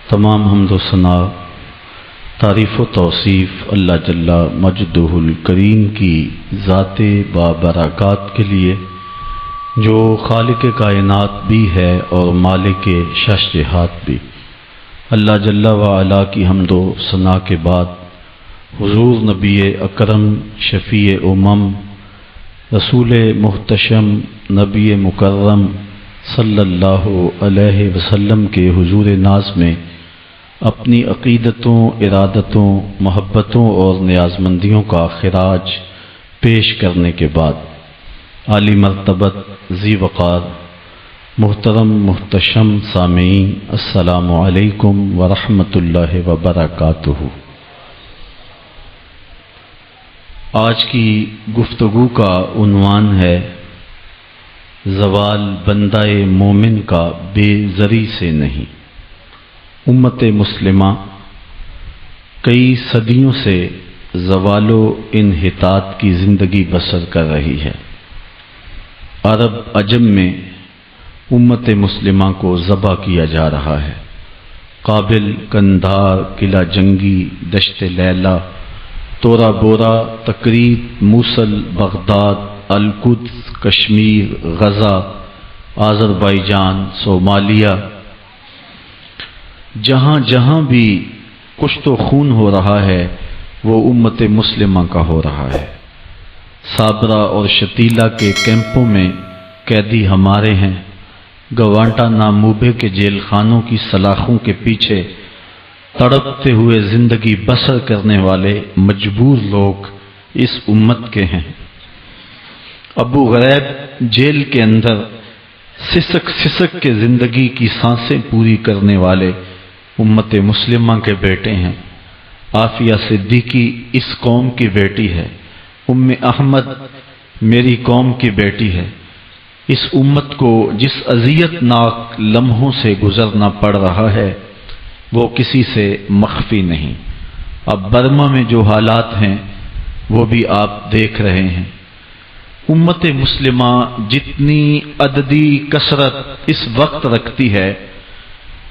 تمام حمد و ثنا، تعریف و توصیف اللہ جل مجدہ الکریم کی ذات بابرکات کے لیے جو خالق کائنات بھی ہے اور مالک شش جہات بھی۔ اللہ جل وعلا کی حمد و ثنا کے بعد حضور نبی اکرم شفیع امم رسول محتشم نبی مکرم صلی اللہ علیہ وسلم کے حضور ناز میں اپنی عقیدتوں، ارادتوں، محبتوں اور نیازمندیوں کا خراج پیش کرنے کے بعد عالی مرتبت ذی وقار محترم محتشم سامعین، السلام علیکم ورحمۃ اللہ وبرکاتہ۔ آج کی گفتگو کا عنوان ہے زوال بندہ مومن کا بے زری سے نہیں۔ امت مسلمہ کئی صدیوں سے زوال و انحطاط کی زندگی بسر کر رہی ہے۔ عرب عجم میں امت مسلمہ کو ذبح کیا جا رہا ہے۔ کابل، قندھار، قلعہ جنگی، دشت لیلہ، تورا بورا، تکریت، موصل، بغداد، القدس، کشمیر، غزہ، آذربائیجان، صومالیہ، جہاں جہاں بھی کشت و خون ہو رہا ہے وہ امت مسلمہ کا ہو رہا ہے۔ صابرا اور شتیلا کے کیمپوں میں قیدی ہمارے ہیں۔ گوانٹا ناموبے کے جیل خانوں کی سلاخوں کے پیچھے تڑپتے ہوئے زندگی بسر کرنے والے مجبور لوگ اس امت کے ہیں۔ ابو غریب جیل کے اندر سسک سسک کے زندگی کی سانسیں پوری کرنے والے امت مسلمہ کے بیٹے ہیں۔ عافیہ صدیقی اس قوم کی بیٹی ہے۔ ام احمد میری قوم کی بیٹی ہے۔ اس امت کو جس اذیت ناک لمحوں سے گزرنا پڑ رہا ہے وہ کسی سے مخفی نہیں۔ اب برما میں جو حالات ہیں وہ بھی آپ دیکھ رہے ہیں۔ امت مسلمہ جتنی عددی کثرت اس وقت رکھتی ہے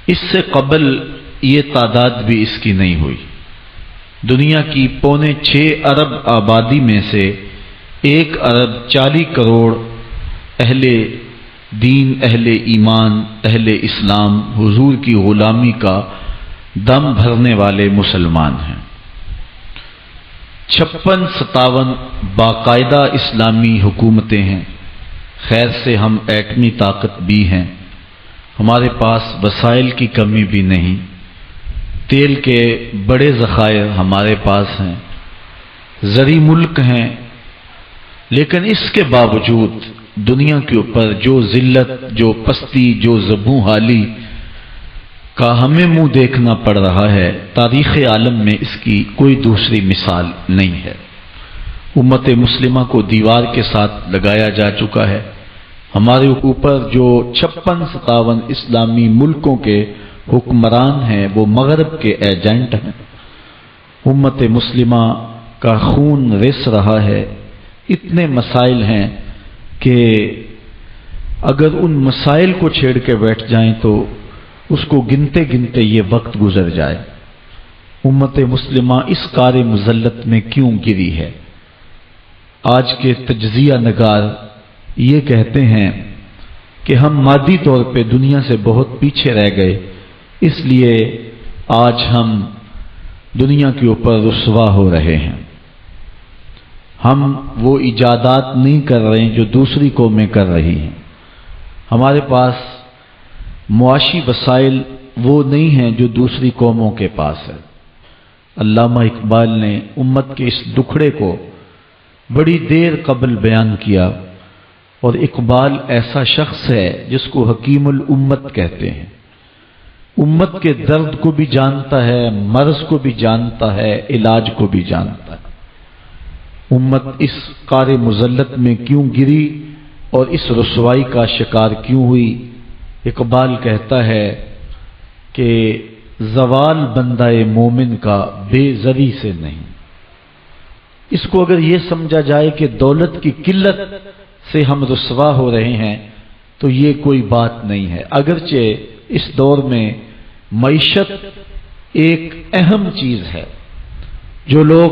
اس سے قبل یہ تعداد بھی اس کی نہیں ہوئی۔ دنیا کی 6.25 ارب آبادی میں سے 1 ارب 40 کروڑ اہل دین، اہل ایمان، اہل اسلام، حضور کی غلامی کا دم بھرنے والے مسلمان ہیں۔ 56-57 باقاعدہ اسلامی حکومتیں ہیں۔ خیر سے ہم ایٹمی طاقت بھی ہیں۔ ہمارے پاس وسائل کی کمی بھی نہیں۔ تیل کے بڑے ذخائر ہمارے پاس ہیں۔ زرعی ملک ہیں، لیکن اس کے باوجود دنیا کے اوپر جو ذلت، جو پستی، جو زبوں حالی کا ہمیں منہ دیکھنا پڑ رہا ہے، تاریخ عالم میں اس کی کوئی دوسری مثال نہیں ہے۔ امت مسلمہ کو دیوار کے ساتھ لگایا جا چکا ہے۔ ہمارے اوپر جو 56-57 اسلامی ملکوں کے حکمران ہیں وہ مغرب کے ایجنٹ ہیں۔ امت مسلمہ کا خون رس رہا ہے۔ اتنے مسائل ہیں کہ اگر ان مسائل کو چھیڑ کے بیٹھ جائیں تو اس کو گنتے گنتے یہ وقت گزر جائے۔ امت مسلمہ اس کار مذلت میں کیوں گری ہے؟ آج کے تجزیہ نگار یہ کہتے ہیں کہ ہم مادی طور پہ دنیا سے بہت پیچھے رہ گئے، اس لیے آج ہم دنیا کے اوپر رسوا ہو رہے ہیں۔ ہم وہ ایجادات نہیں کر رہے ہیں جو دوسری قومیں کر رہی ہیں۔ ہمارے پاس معاشی وسائل وہ نہیں ہیں جو دوسری قوموں کے پاس ہے۔ علامہ اقبال نے امت کے اس دکھڑے کو بڑی دیر قبل بیان کیا، اور اقبال ایسا شخص ہے جس کو حکیم الامت کہتے ہیں۔ امت کے درد کو بھی جانتا ہے، مرض کو بھی جانتا ہے، علاج کو بھی جانتا ہے۔ امت اس کار مذلت میں کیوں گری اور اس رسوائی کا شکار کیوں ہوئی؟ اقبال کہتا ہے کہ زوال بندہ مومن کا بے زری سے نہیں۔ اس کو اگر یہ سمجھا جائے کہ دولت کی قلت سے ہم رسوا ہو رہے ہیں تو یہ کوئی بات نہیں ہے۔ اگرچہ اس دور میں معیشت ایک اہم چیز ہے۔ جو لوگ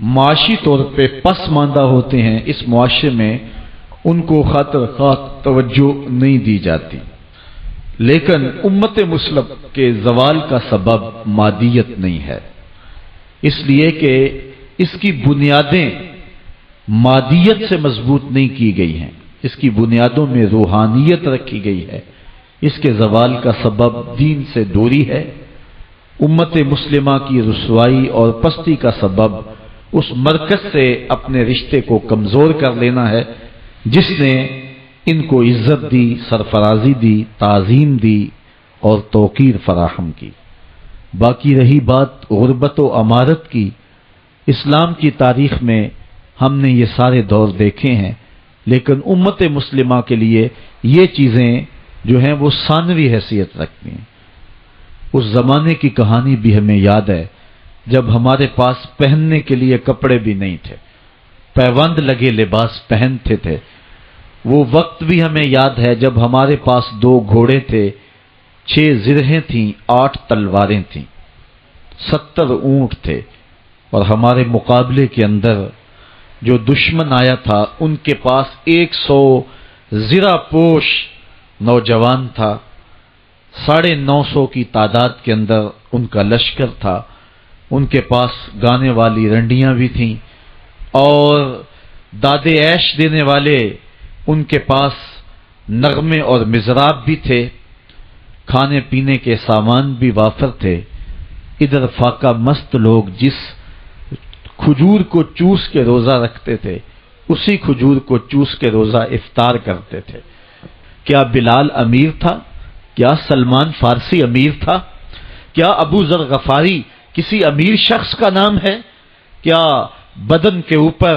معاشی طور پہ پسماندہ ہوتے ہیں اس معاشرے میں ان کو خاطر خواہ توجہ نہیں دی جاتی، لیکن امت مسلم کے زوال کا سبب مادیت نہیں ہے، اس لیے کہ اس کی بنیادیں مادیت سے مضبوط نہیں کی گئی ہیں، اس کی بنیادوں میں روحانیت رکھی گئی ہے۔ اس کے زوال کا سبب دین سے دوری ہے۔ امت مسلمہ کی رسوائی اور پستی کا سبب اس مرکز سے اپنے رشتے کو کمزور کر لینا ہے جس نے ان کو عزت دی، سرفرازی دی، تعظیم دی اور توقیر فراہم کی۔ باقی رہی بات غربت و امارت کی، اسلام کی تاریخ میں ہم نے یہ سارے دور دیکھے ہیں، لیکن امت مسلمہ کے لیے یہ چیزیں جو ہیں وہ ثانوی حیثیت رکھتی ہیں۔ اس زمانے کی کہانی بھی ہمیں یاد ہے جب ہمارے پاس پہننے کے لیے کپڑے بھی نہیں تھے، پیوند لگے لباس پہنتے تھے۔ وہ وقت بھی ہمیں یاد ہے جب ہمارے پاس 2 گھوڑے تھے، 6 زرہیں تھیں، 8 تلواریں تھیں، 70 اونٹ تھے، اور ہمارے مقابلے کے اندر جو دشمن آیا تھا ان کے پاس 100 زرہ پوش نوجوان تھا، 950 کی تعداد کے اندر ان کا لشکر تھا، ان کے پاس گانے والی رنڈیاں بھی تھیں اور دادے عیش دینے والے ان کے پاس نغمے اور مزراب بھی تھے، کھانے پینے کے سامان بھی وافر تھے۔ ادھر فاقہ مست لوگ جس کھجور کو چوس کے روزہ رکھتے تھے اسی کھجور کو چوس کے روزہ افطار کرتے تھے۔ کیا بلال امیر تھا؟ کیا سلمان فارسی امیر تھا؟ کیا ابو ذر غفاری کسی امیر شخص کا نام ہے؟ کیا بدن کے اوپر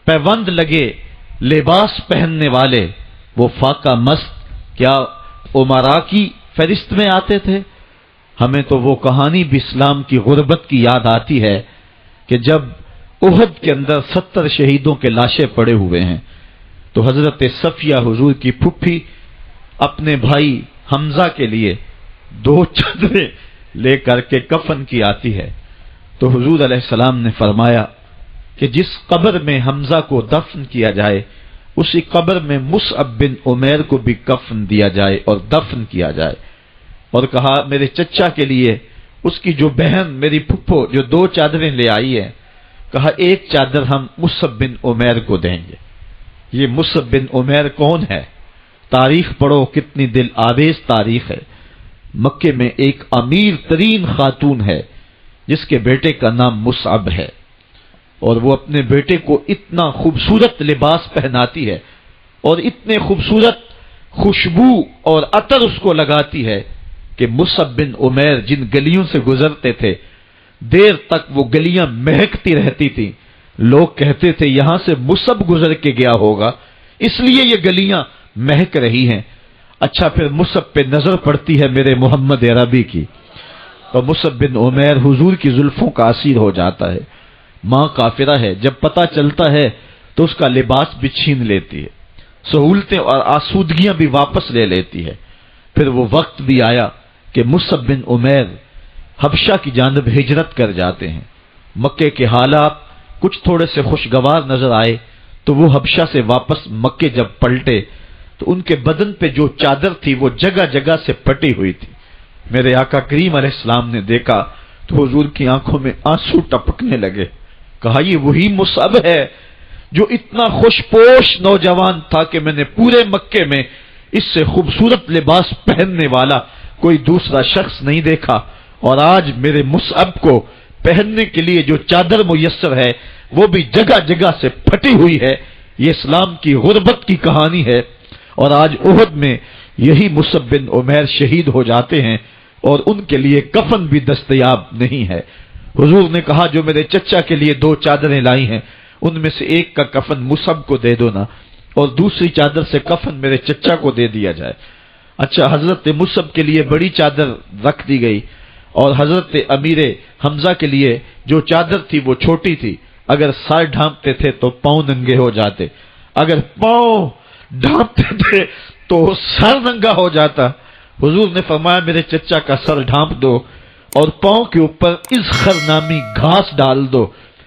پیوند لگے لباس پہننے والے وہ فاقہ مست کیا امراء کی فہرست میں آتے تھے؟ ہمیں تو وہ کہانی بھی اسلام کی غربت کی یاد آتی ہے کہ جب احد کے اندر 70 شہیدوں کے لاشیں پڑے ہوئے ہیں تو حضرت صفیہ حضور کی پھپھی اپنے بھائی حمزہ کے لیے 2 چادریں لے کر کے کفن کی آتی ہے، تو حضور علیہ السلام نے فرمایا کہ جس قبر میں حمزہ کو دفن کیا جائے اسی قبر میں مصعب بن عمیر کو بھی کفن دیا جائے اور دفن کیا جائے، اور کہا میرے چچا کے لیے اس کی جو بہن میری پھپھو جو 2 چادریں لے آئی ہے، کہا 1 چادر ہم مصعب بن عمیر کو دیں گے۔ یہ مصعب بن عمیر کون ہے؟ تاریخ پڑھو، کتنی دل آویز تاریخ ہے۔ مکے میں ایک امیر ترین خاتون ہے جس کے بیٹے کا نام مصعب ہے، اور وہ اپنے بیٹے کو اتنا خوبصورت لباس پہناتی ہے اور اتنے خوبصورت خوشبو اور عطر اس کو لگاتی ہے کہ مصعب بن عمیر جن گلیوں سے گزرتے تھے دیر تک وہ گلیاں مہکتی رہتی تھیں۔ لوگ کہتے تھے یہاں سے مصعب گزر کے گیا ہوگا اس لیے یہ گلیاں مہک رہی ہیں۔ اچھا پھر مصعب پہ نظر پڑتی ہے میرے محمد عربی کی، تو مصعب بن عمیر حضور کی زلفوں کا اسیر ہو جاتا ہے۔ ماں کافرہ ہے، جب پتہ چلتا ہے تو اس کا لباس بھی چھین لیتی ہے، سہولتیں اور آسودگیاں بھی واپس لے لیتی ہے۔ پھر وہ وقت بھی آیا کہ مصعب بن عمیر حبشہ کی جانب ہجرت کر جاتے ہیں۔ مکے کے حالات کچھ تھوڑے سے خوشگوار نظر آئے تو وہ حبشہ سے واپس مکے جب پلٹے تو ان کے بدن پہ جو چادر تھی وہ جگہ جگہ سے پٹی ہوئی تھی۔ میرے آقا کریم علیہ السلام نے دیکھا تو حضور کی آنکھوں میں آنسو ٹپکنے لگے۔ کہا یہ وہی مصعب ہے جو اتنا خوش پوش نوجوان تھا کہ میں نے پورے مکے میں اس سے خوبصورت لباس پہننے والا کوئی دوسرا شخص نہیں دیکھا، اور آج میرے مصعب کو پہننے کے لیے جو چادر میسر ہے وہ بھی جگہ جگہ سے پھٹی ہوئی ہے۔ یہ اسلام کی غربت کی کہانی ہے، اور آج احد میں یہی مصعب بن عمیر شہید ہو جاتے ہیں اور ان کے لیے کفن بھی دستیاب نہیں ہے۔ حضور نے کہا جو میرے چچا کے لیے 2 چادریں لائی ہیں ان میں سے ایک کا کفن مصعب کو دے دو نا، اور دوسری چادر سے کفن میرے چچا کو دے دیا جائے۔ اچھا حضرت مصعب کے لیے بڑی چادر رکھ دی گئی، اور حضرت امیر حمزہ کے لیے جو چادر تھی وہ چھوٹی تھی، اگر سر ڈھانپتے تھے تو پاؤں ننگے ہو جاتے، اگر پاؤں ڈھانپتے تھے تو سر ننگا ہو جاتا۔ حضور نے فرمایا میرے چچا کا سر ڈھانپ دو اور پاؤں کے اوپر اذخر نامی گھاس ڈال دو.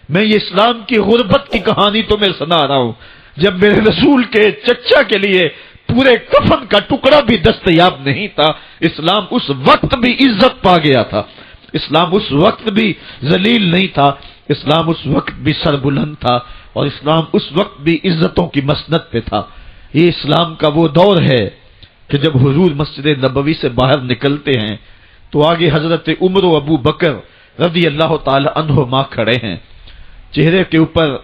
میں یہ اسلام کی غربت کی کہانی تمہیں سنا رہا ہوں. جب میرے رسول کے چچا کے لیے پورے کفن کا ٹکڑا بھی دستیاب نہیں تھا، اسلام اس وقت بھی عزت پا گیا تھا. اسلام اس وقت بھی ذلیل نہیں تھا. اسلام اس وقت بھی سربلند تھا، اور اسلام اس وقت بھی عزتوں کی مسند پہ تھا. یہ اسلام کا وہ دور ہے کہ جب حضور مسجد نبوی سے باہر نکلتے ہیں تو آگے حضرت عمر و ابو بکر رضی اللہ تعالی عنہما کھڑے ہیں. چہرے کے اوپر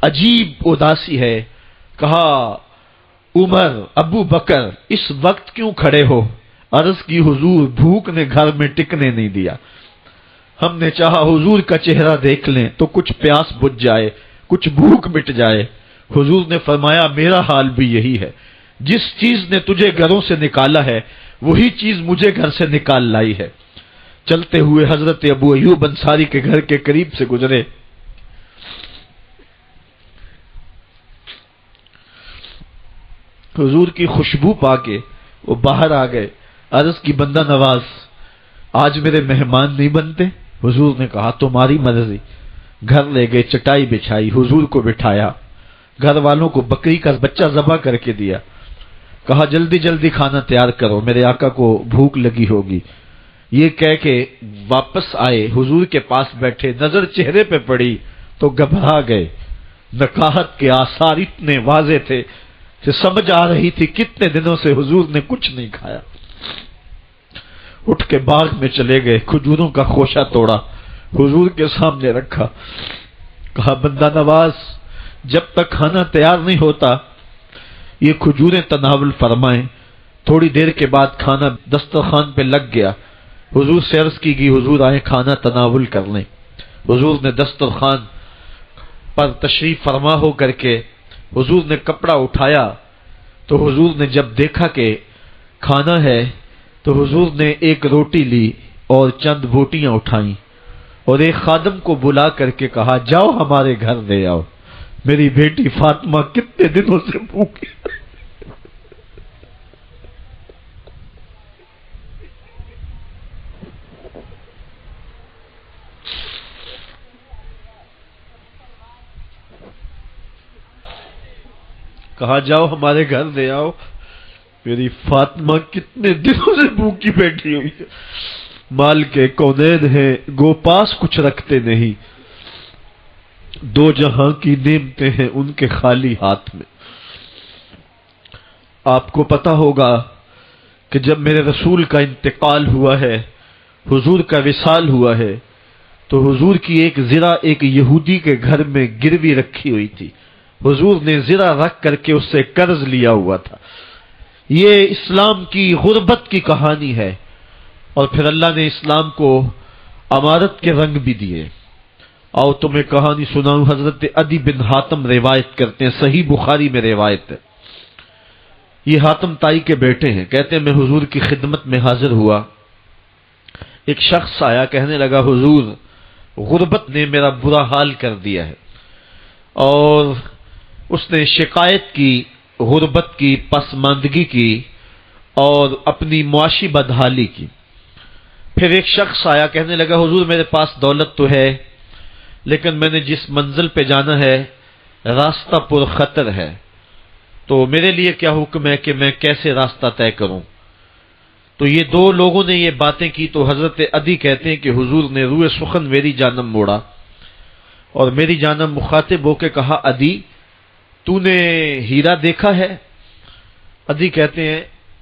عجیب اداسی ہے. کہا عمر، ابو بکر، اس وقت کیوں کھڑے ہو؟ عرض کی حضور بھوک نے گھر میں ٹکنے نہیں دیا. ہم نے چاہا حضور کا چہرہ دیکھ لیں تو کچھ پیاس بجھ جائے، کچھ بھوک مٹ جائے. حضور نے فرمایا میرا حال بھی یہی ہے. جس چیز نے تجھے گھروں سے نکالا ہے وہی چیز مجھے گھر سے نکال لائی ہے. چلتے ہوئے حضرت ابو ایوب انصاری کے گھر کے قریب سے گزرے. حضور کی خوشبو پا کے وہ باہر آ گئے. عرض کی بندہ نواز، آج میرے مہمان نہیں بنتے؟ حضور نے کہا تمہاری مرضی. گھر لے گئے، چٹائی بچھائی، حضور کو بٹھایا، گھر والوں کو بکری کا بچہ ذبح کر کے دیا. کہا جلدی جلدی کھانا تیار کرو، میرے آقا کو بھوک لگی ہوگی. یہ کہہ کے واپس آئے، حضور کے پاس بیٹھے، نظر چہرے پہ پڑی تو گھبرا گئے. نکاحت کے آثار اتنے واضح تھے کہ سمجھ آ رہی تھی کتنے دنوں سے حضور نے کچھ نہیں کھایا. اٹھ کے باغ میں چلے گئے، کھجوروں کا خوشہ توڑا، حضور کے سامنے رکھا. کہا بندہ نواز، جب تک کھانا تیار نہیں ہوتا یہ کھجوریں تناول فرمائیں. تھوڑی دیر کے بعد کھانا دسترخوان پہ لگ گیا. حضور سے عرض کی گئی حضور آئے کھانا تناول کر لیں. حضور نے دسترخوان پر تشریف فرما ہو کر کے حضور نے کپڑا اٹھایا تو حضور نے جب دیکھا کہ کھانا ہے تو حضور نے ایک روٹی لی اور چند بوٹیاں اٹھائیں اور ایک خادم کو بلا کر کے کہا جاؤ ہمارے گھر لے آؤ، میری بیٹی فاطمہ کتنے دنوں سے بھوکی. کہا جاؤ ہمارے گھر لے آؤ، میری فاطمہ کتنے دنوں سے بھوکی بیٹھی ہوئی ہے. مال کے کونین ہیں گو پاس کچھ رکھتے نہیں، دو جہاں کی نعمتیں ہیں ان کے خالی ہاتھ میں. آپ کو پتا ہوگا کہ جب میرے رسول کا انتقال ہوا ہے، حضور کا وصال ہوا ہے، تو حضور کی ایک زرہ ایک یہودی کے گھر میں گروی رکھی ہوئی تھی. حضور نے زرہ رکھ کر کے اس سے قرض لیا ہوا تھا. یہ اسلام کی غربت کی کہانی ہے، اور پھر اللہ نے اسلام کو امارت کے رنگ بھی دیے. آؤ تمہیں کہانی سناؤں. حضرت عدی بن حاتم روایت کرتے ہیں، صحیح بخاری میں روایت ہے. یہ حاتم تائی کے بیٹے ہیں. کہتے ہیں میں حضور کی خدمت میں حاضر ہوا. ایک شخص آیا، کہنے لگا حضور غربت نے میرا برا حال کر دیا ہے، اور اس نے شکایت کی غربت کی، پسماندگی کی اور اپنی معاشی بدحالی کی. پھر ایک شخص آیا، کہنے لگا حضور میرے پاس دولت تو ہے لیکن میں نے جس منزل پہ جانا ہے راستہ پر خطر ہے، تو میرے لیے کیا حکم ہے کہ میں کیسے راستہ طے کروں؟ تو یہ دو لوگوں نے یہ باتیں کی تو حضرت عدی کہتے ہیں کہ حضور نے روئے سخن میری جانب موڑا اور میری جانب مخاطب ہو کے کہا عدی تو نے ہیرا دیکھا ہے؟ عدی کہتے ہیں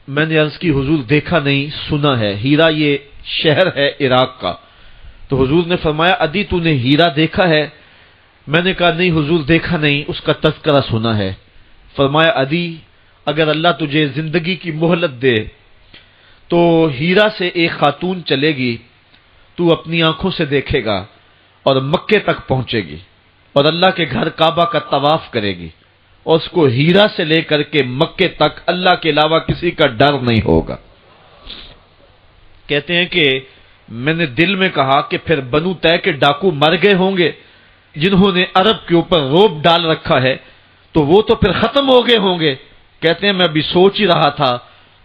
میں نے عرض کی حضور دیکھا نہیں، سنا ہے. ہیرا یہ شہر ہے عراق کا. تو حضور نے فرمایا عدی تو نے ہیرا دیکھا ہے؟ میں نے کہا نہیں حضور دیکھا نہیں، اس کا تذکرہ سنا ہے. فرمایا عدی اگر اللہ تجھے زندگی کی مہلت دے تو ہیرا سے ایک خاتون چلے گی، تو اپنی آنکھوں سے دیکھے گا اور مکے تک پہنچے گی اور اللہ کے گھر کعبہ کا طواف کرے گی، اور اس کو ہیرا سے لے کر کے مکے تک اللہ کے علاوہ کسی کا ڈر نہیں ہوگا. کہتے ہیں کہ میں نے دل میں کہا کہ پھر بنو طے کے ڈاکو مر گئے ہوں گے جنہوں نے عرب کے اوپر روب ڈال رکھا ہے، تو وہ تو پھر ختم ہو گئے ہوں گے. کہتے ہیں میں ابھی سوچ ہی رہا تھا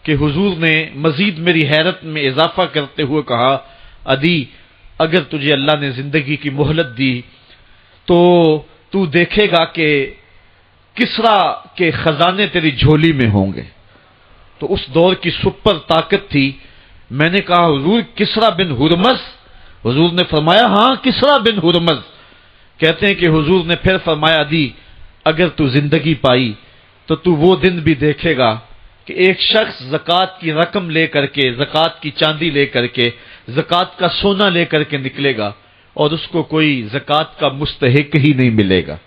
کہ حضور نے مزید میری حیرت میں اضافہ کرتے ہوئے کہا، عدی اگر تجھے اللہ نے زندگی کی مہلت دی تو تو دیکھے گا کہ کسرا کے خزانے تیری جھولی میں ہوں گے۔ تو اس دور کی سپر طاقت تھی۔ میں نے کہا حضور کسرا بن ہرمز؟ حضور نے فرمایا ہاں کسرا بن ہرمز۔ کہتے ہیں کہ حضور نے پھر فرمایا عدی اگر تو زندگی پائی تو تو وہ دن بھی دیکھے گا کہ ایک شخص زکوٰۃ کی رقم لے کر کے، زکوٰۃ کی چاندی لے کر کے، زکوٰۃ کا سونا لے کر کے نکلے گا اور اس کو کوئی زکوٰۃ کا مستحق ہی نہیں ملے گا۔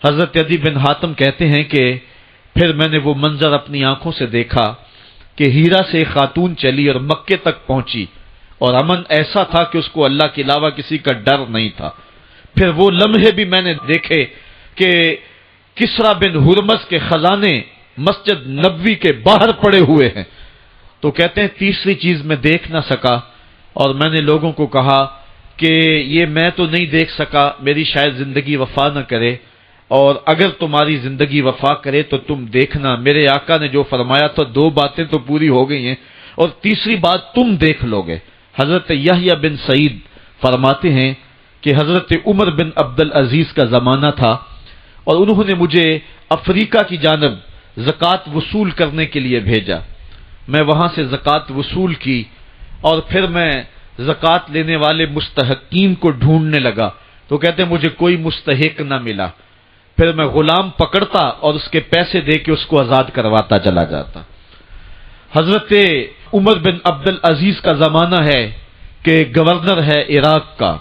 حضرت عدی بن حاتم کہتے ہیں کہ پھر میں نے وہ منظر اپنی آنکھوں سے دیکھا کہ ہیرا سے ایک خاتون چلی اور مکے تک پہنچی، اور امن ایسا تھا کہ اس کو اللہ کے علاوہ کسی کا ڈر نہیں تھا۔ پھر وہ لمحے بھی میں نے دیکھے کہ کسرا بن ہرمز کے خزانے مسجد نبوی کے باہر پڑے ہوئے ہیں۔ تو کہتے ہیں تیسری چیز میں دیکھ نہ سکا، اور میں نے لوگوں کو کہا کہ یہ میں تو نہیں دیکھ سکا، میری شاید زندگی وفا نہ کرے، اور اگر تمہاری زندگی وفا کرے تو تم دیکھنا میرے آقا نے جو فرمایا تھا 2 باتیں تو پوری ہو گئی ہیں، اور تیسری بات تم دیکھ لو گے۔ حضرت یحییٰ بن سعید فرماتے ہیں کہ حضرت عمر بن عبدالعزیز کا زمانہ تھا، اور انہوں نے مجھے افریقہ کی جانب زکوٰۃ وصول کرنے کے لیے بھیجا۔ میں وہاں سے زکوٰۃ وصول کی، اور پھر میں زکوٰۃ لینے والے مستحقین کو ڈھونڈنے لگا، تو کہتے ہیں مجھے کوئی مستحق نہ ملا۔ پھر میں غلام پکڑتا اور اس کے پیسے دے کے اس کو آزاد کرواتا چلا جاتا۔ حضرت عمر بن عبدالعزیز کا زمانہ ہے کہ گورنر ہے عراق کا،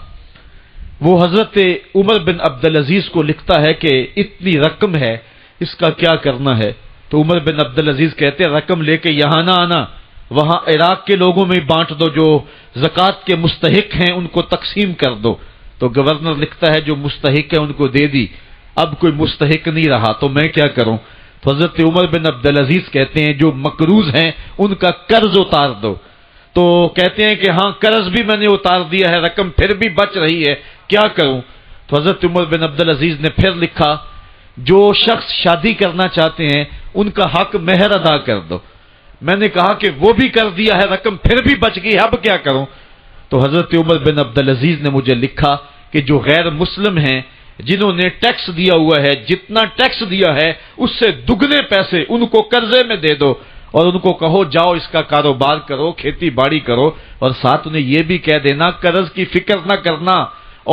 وہ حضرت عمر بن عبدالعزیز کو لکھتا ہے کہ اتنی رقم ہے، اس کا کیا کرنا ہے؟ تو عمر بن عبدالعزیز کہتے ہیں رقم لے کے یہاں نہ آنا، وہاں عراق کے لوگوں میں بانٹ دو، جو زکوٰۃ کے مستحق ہیں ان کو تقسیم کر دو۔ تو گورنر لکھتا ہے جو مستحق ہے ان کو دے دی، اب کوئی مستحق نہیں رہا تو میں کیا کروں؟ تو حضرت عمر بن عبدالعزیز کہتے ہیں جو مقروض ہیں ان کا قرض اتار دو۔ تو کہتے ہیں کہ ہاں قرض بھی میں نے اتار دیا ہے، رقم پھر بھی بچ رہی ہے، کیا کروں؟ تو حضرت عمر بن عبدالعزیز نے پھر لکھا جو شخص شادی کرنا چاہتے ہیں ان کا حق مہر ادا کر دو۔ میں نے کہا کہ وہ بھی کر دیا ہے، رقم پھر بھی بچ گئی، اب کیا کروں؟ تو حضرت عمر بن عبدالعزیز نے مجھے لکھا کہ جو غیر مسلم ہیں، جنہوں نے ٹیکس دیا ہوا ہے، جتنا ٹیکس دیا ہے اس سے دگنے پیسے ان کو قرضے میں دے دو، اور ان کو کہو جاؤ اس کا کاروبار کرو، کھیتی باڑی کرو، اور ساتھ انہیں یہ بھی کہہ دینا قرض کی فکر نہ کرنا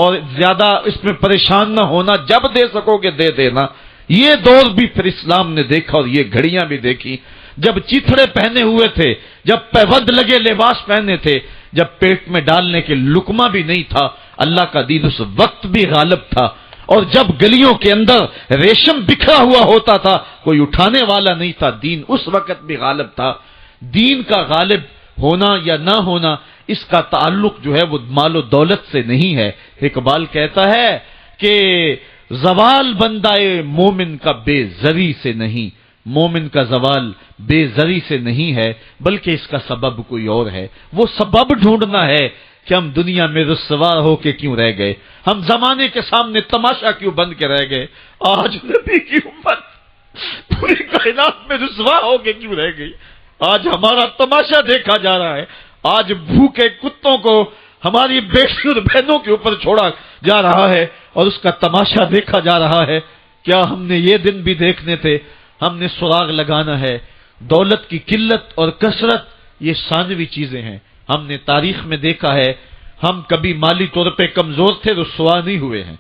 اور زیادہ اس میں پریشان نہ ہونا، جب دے سکو گے دے دینا۔ یہ دور بھی پھر اسلام نے دیکھا اور یہ گھڑیاں بھی دیکھی، جب چیتھڑے پہنے ہوئے تھے، جب پیوند لگے لباس پہنے تھے، جب پیٹ میں ڈالنے کے لقمہ بھی نہیں تھا، اللہ کا دین اس وقت بھی غالب تھا، اور جب گلیوں کے اندر ریشم بکھرا ہوا ہوتا تھا کوئی اٹھانے والا نہیں تھا، دین اس وقت بھی غالب تھا۔ دین کا غالب ہونا یا نہ ہونا اس کا تعلق جو ہے وہ مال و دولت سے نہیں ہے۔ اقبال کہتا ہے کہ زوال بندہ مومن کا بے زری سے نہیں، مومن کا زوال بے زری سے نہیں ہے بلکہ اس کا سبب کوئی اور ہے۔ وہ سبب ڈھونڈنا ہے کہ ہم دنیا میں رسوا ہو کے کیوں رہ گئے، ہم زمانے کے سامنے تماشا کیوں بن کے رہ گئے، آج نبی کی امت پوری کائنات میں رسوا ہو کے کیوں رہ گئی، آج ہمارا تماشا دیکھا جا رہا ہے، آج بھوکے کتوں کو ہماری بیٹی اور بہنوں کے اوپر چھوڑا جا رہا ہے اور اس کا تماشا دیکھا جا رہا ہے۔ کیا ہم نے یہ دن بھی دیکھنے تھے؟ ہم نے سراغ لگانا ہے۔ دولت کی قلت اور کثرت یہ ثانوی چیزیں ہیں۔ ہم نے تاریخ میں دیکھا ہے ہم کبھی مالی طور پہ کمزور تھے، رسوا نہیں ہوئے ہیں،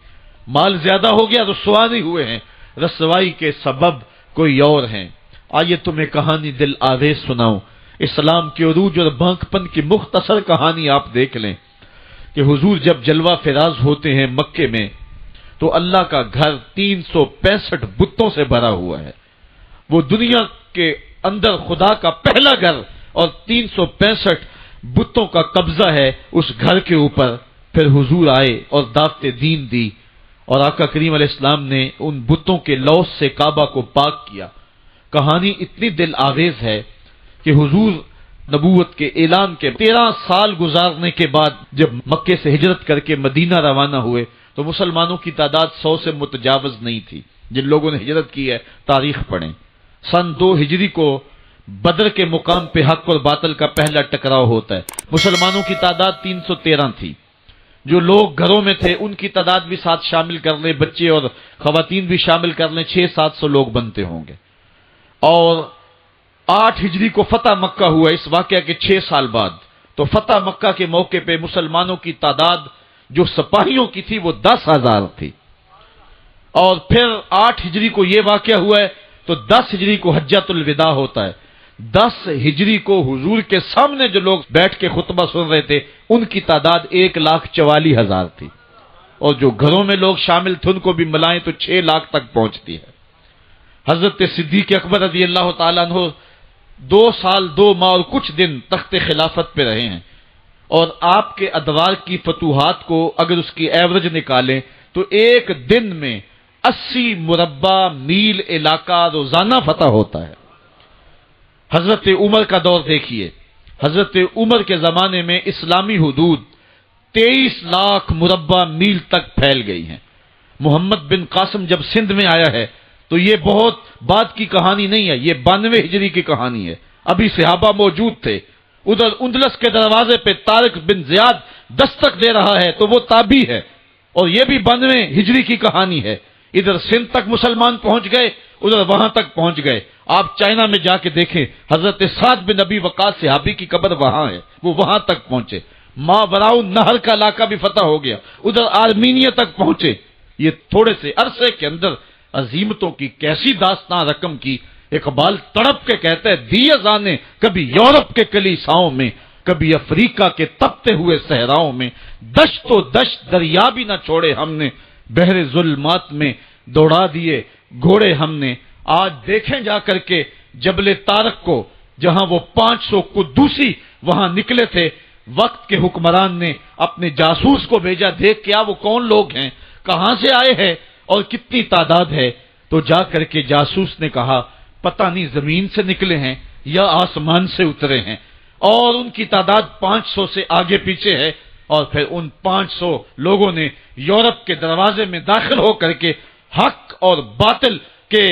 مال زیادہ ہو گیا رسوا نہیں ہوئے ہیں، رسوائی کے سبب کوئی اور ہیں۔ آئیے تمہیں کہانی دل آویز سناؤں، اسلام کے عروج اور بانک پن کی مختصر کہانی آپ دیکھ لیں کہ حضور جب جلوہ فراز ہوتے ہیں مکے میں تو اللہ کا گھر 365 بتوں سے بھرا ہوا ہے، وہ دنیا کے اندر خدا کا پہلا گھر، اور 365 بتوں کا قبضہ ہے اس گھر کے اوپر۔ پھر حضور آئے اور دعوت دین دی، اور آقا کریم علیہ السلام نے ان بتوں کے لوث سے کعبہ کو پاک کیا۔ کہانی اتنی دل آویز ہے کہ حضور نبوت کے اعلان کے 13 سال گزارنے کے بعد جب مکے سے ہجرت کر کے مدینہ روانہ ہوئے تو مسلمانوں کی تعداد 100 سے متجاوز نہیں تھی۔ جن لوگوں نے ہجرت کی ہے تاریخ پڑھیں۔ سن 2 ہجری کو بدر کے مقام پہ حق اور باطل کا پہلا ٹکراؤ ہوتا ہے۔ مسلمانوں کی تعداد 313 تھی، جو لوگ گھروں میں تھے ان کی تعداد بھی ساتھ شامل کر لیں، بچے اور خواتین بھی شامل کر لیں، 600-700 لوگ بنتے ہوں گے۔ اور 8 ہجری کو فتح مکہ ہوا اس واقعہ کے 6 سال بعد، تو فتح مکہ کے موقع پہ مسلمانوں کی تعداد جو سپاہیوں کی تھی وہ 10,000 تھی۔ اور پھر 8 ہجری کو یہ واقعہ ہوا ہے تو 10 ہجری کو حجۃ الوداع ہوتا ہے۔ 10 ہجری کو حضور کے سامنے جو لوگ بیٹھ کے خطبہ سن رہے تھے ان کی تعداد 1,44,000 تھی، اور جو گھروں میں لوگ شامل تھے ان کو بھی ملائیں تو 6 لاکھ تک پہنچتی ہے۔ حضرت صدیق اکبر رضی اللہ تعالیٰ عنہ 2 سال 2 ماہ اور کچھ دن تخت خلافت پہ رہے ہیں، اور آپ کے ادوار کی فتوحات کو اگر اس کی ایوریج نکالیں تو ایک دن میں 80 مربع میل علاقہ روزانہ فتح ہوتا ہے۔ حضرت عمر کا دور دیکھیے، حضرت عمر کے زمانے میں اسلامی حدود 23 لاکھ مربع میل تک پھیل گئی ہیں۔ محمد بن قاسم جب سندھ میں آیا ہے تو یہ بہت بعد کی کہانی نہیں ہے، یہ 92 ہجری کی کہانی ہے، ابھی صحابہ موجود تھے۔ ادھر اندلس کے دروازے پہ طارق بن زیاد دستک دے رہا ہے تو وہ تابعی ہے، اور یہ بھی 92 ہجری کی کہانی ہے۔ ادھر سندھ تک مسلمان پہنچ گئے، ادھر وہاں تک پہنچ گئے۔ آپ چائنا میں جا کے دیکھیں، حضرت سعد بن ابی وقاص صحابی کی قبر وہاں ہے، وہ وہاں تک پہنچے۔ ماوراء نہر کا علاقہ بھی فتح ہو گیا، ادھر آرمینیا تک پہنچے۔ یہ تھوڑے سے عرصے کے اندر عظیمتوں کی کیسی داستان رقم کی۔ اقبال تڑپ کے کہتا ہے، دیے جانے کبھی یورپ کے کلیساؤں میں، کبھی افریقہ کے تپتے ہوئے صحراؤں میں، دشت و دشت دریا بھی نہ چھوڑے ہم نے، بحر ظلمات میں دوڑا دیے گھوڑے ہم نے۔ آج دیکھیں جا کر کے جبل طارق کو، جہاں وہ 500 قدوسی وہاں نکلے تھے، وقت کے حکمران نے اپنے جاسوس کو بھیجا، دیکھ کیا وہ کون لوگ ہیں، کہاں سے آئے ہیں اور کتنی تعداد ہے۔ تو جا کر کے جاسوس نے کہا پتہ نہیں زمین سے نکلے ہیں یا آسمان سے اترے ہیں، اور ان کی تعداد 500 سے آگے پیچھے ہے۔ اور پھر ان 500 لوگوں نے یورپ کے دروازے میں داخل ہو کر کے حق اور باطل کے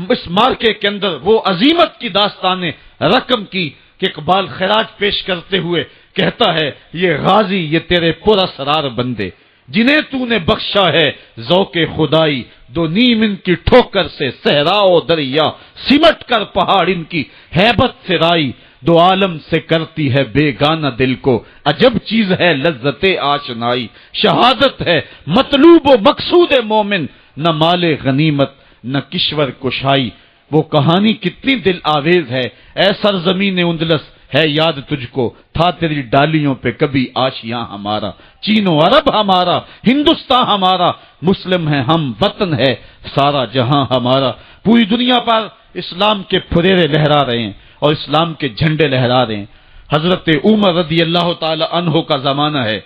اس مارکے کے اندر وہ عظیمت کی داستانیں رقم کی کہ اقبال خراج پیش کرتے ہوئے کہتا ہے، یہ غازی یہ تیرے پر اسرار بندے، جنہیں تو نے بخشا ہے ذوق خدائی، دو نیم ان کی ٹھوکر سے صحرا و دریا، سمٹ کر پہاڑ ان کی ہیبت سے رائی، دو عالم سے کرتی ہے بیگانہ دل کو، عجب چیز ہے لذت آشنائی، شہادت ہے مطلوب و مقصود مومن، نہ مال غنیمت نہ کشور کشائی۔ وہ کہانی کتنی دل آویز ہے، اے سرزمین اندلس ہے یاد تجھ کو، تھا تیری ڈالیوں پہ کبھی آشیاں ہمارا، چین و عرب ہمارا، ہندوستان ہمارا، مسلم ہے ہم، وطن ہے سارا جہاں ہمارا۔ پوری دنیا پر اسلام کے پھریرے لہرا رہے ہیں اور اسلام کے جھنڈے لہرا رہے ہیں۔ حضرت عمر رضی اللہ تعالی عنہ کا زمانہ ہے،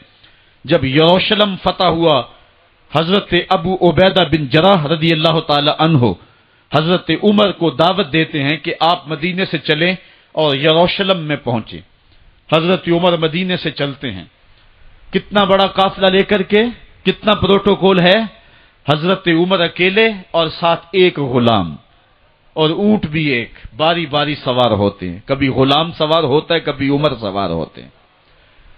جب یروشلم فتح ہوا، حضرت ابو عبیدہ بن جراح رضی اللہ تعالی عنہ حضرت عمر کو دعوت دیتے ہیں کہ آپ مدینے سے چلیں اور یروشلم میں پہنچیں۔ حضرت عمر مدینے سے چلتے ہیں، کتنا بڑا قافلہ لے کر کے، کتنا پروٹوکول ہے۔ حضرت عمر اکیلے اور ساتھ ایک غلام، اور اونٹ بھی ایک، باری باری سوار ہوتے ہیں، کبھی غلام سوار ہوتا ہے کبھی عمر سوار ہوتے ہیں۔